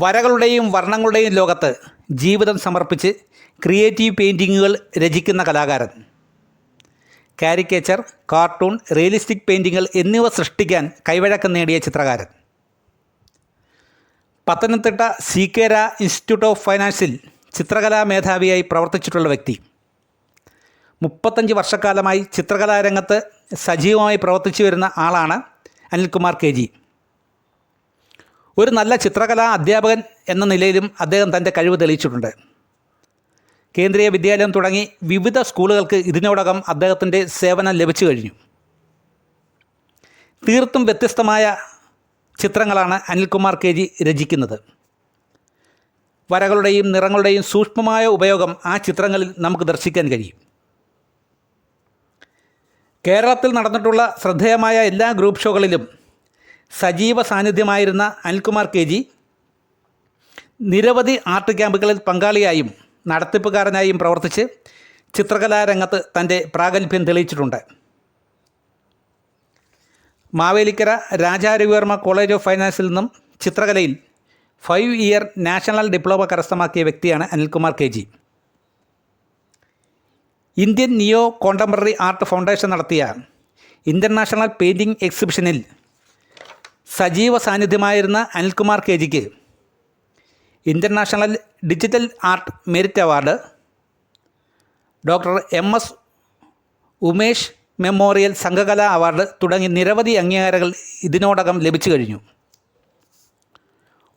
വരകളുടെയും വർണ്ണങ്ങളുടെയും ലോകത്ത് ജീവിതം സമർപ്പിച്ച് ക്രിയേറ്റീവ് പെയിൻറ്റിങ്ങുകൾ രചിക്കുന്ന കലാകാരൻ. കാരിക്കേച്ചർ, കാർട്ടൂൺ, റിയലിസ്റ്റിക് പെയിൻറ്റിങ്ങുകൾ എന്നിവ സൃഷ്ടിക്കാൻ കൈവഴക്കം നേടിയ ചിത്രകാരൻ. പത്തനംതിട്ട സി.കെ. രാ ഇൻസ്റ്റിറ്റ്യൂട്ട് ഓഫ് ഫൈനാൻസിൽ ചിത്രകലാ മേധാവിയായി പ്രവർത്തിച്ചിട്ടുള്ള വ്യക്തി. 35 വർഷക്കാലമായി ചിത്രകലാരംഗത്ത് സജീവമായി പ്രവർത്തിച്ചു വരുന്ന ആളാണ് അനിൽകുമാർ കെ.ജി. ഒരു നല്ല ചിത്രകലാ അധ്യാപകൻ എന്ന നിലയിലും അദ്ദേഹം തൻ്റെ കഴിവ് തെളിയിച്ചിട്ടുണ്ട്. കേന്ദ്രീയ വിദ്യാലയം തുടങ്ങി വിവിധ സ്കൂളുകൾക്ക് ഇതിനോടകം അദ്ദേഹത്തിൻ്റെ സേവനം ലഭിച്ചു കഴിഞ്ഞു. തീർത്തും വ്യത്യസ്തമായ ചിത്രങ്ങളാണ് അനിൽകുമാർ കെ.ജി. രചിക്കുന്നത്. വരകളുടെയും നിറങ്ങളുടെയും സൂക്ഷ്മമായ ഉപയോഗം ആ ചിത്രങ്ങളിൽ നമുക്ക് ദർശിക്കാൻ കഴിയും. കേരളത്തിൽ നടന്നിട്ടുള്ള ശ്രദ്ധേയമായ എല്ലാ ഗ്രൂപ്പ് ഷോകളിലും സജീവ സാന്നിധ്യമായിരുന്ന അനിൽകുമാർ കെ.ജി. നിരവധി ആർട്ട് ക്യാമ്പുകളിൽ പങ്കാളിയായും നടത്തിപ്പുകാരനായും പ്രവർത്തിച്ച് ചിത്രകലാരംഗത്ത് തൻ്റെ പ്രാഗൽഭ്യം തെളിയിച്ചിട്ടുണ്ട്. മാവേലിക്കര രാജാരവിവർമ്മ കോളേജ് ഓഫ് ഫൈനാൻസിൽ നിന്നും ചിത്രകലയിൽ 5 ഇയർ നാഷണൽ ഡിപ്ലോമ കരസ്ഥമാക്കിയ വ്യക്തിയാണ് Anilkumar K G. Indian neo contemporary art foundation നടത്തിയ ഇൻ്റർനാഷണൽ പെയിൻറ്റിംഗ് എക്സിബിഷനിൽ സജീവ സാന്നിധ്യമായിരുന്ന അനിൽകുമാർ കെ.ജിക്ക് international digital art merit award, doctor M.S. Umesh memorial Sanghakala award തുടങ്ങി നിരവധി അംഗീകാരങ്ങൾ ഇതിനോടകം ലഭിച്ചു കഴിഞ്ഞു.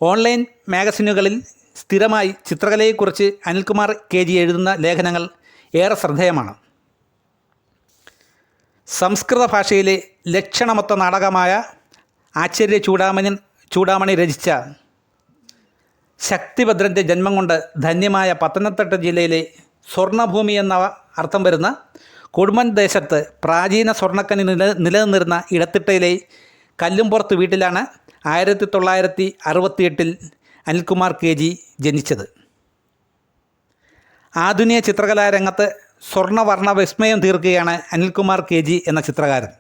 ഓൺലൈൻ മാഗസിനുകളിൽ സ്ഥിരമായി ചിത്രകലയെക്കുറിച്ച് അനിൽകുമാർ കെ.ജി. എഴുതുന്ന ലേഖനങ്ങൾ ഏറെ ശ്രദ്ധേയമാണ്. സംസ്കൃത ഭാഷയിലെ ലക്ഷണമൊത്ത നാടകമായ ആശ്ചര്യ ചൂടാമണി രചിച്ച ശക്തിഭദ്രൻ്റെ ജന്മം കൊണ്ട് ധന്യമായ പത്തനംതിട്ട ജില്ലയിലെ സ്വർണ്ണഭൂമി എന്ന അർത്ഥം വരുന്ന കുടുംബൻ ദേശത്ത് പ്രാചീന സ്വർണ്ണക്കനി നിലനിന്നിരുന്ന ഇടത്തിട്ടയിലെ കല്ലുംപുറത്ത് വീട്ടിലാണ് 1968 അനിൽകുമാർ കെ.ജി. ജനിച്ചത്. ആധുനിക ചിത്രകലാരംഗത്ത് സ്വർണ്ണവർണ്ണ വിസ്മയം തീർക്കുകയാണ് അനിൽകുമാർ കെ.ജി. എന്ന ചിത്രകാരൻ.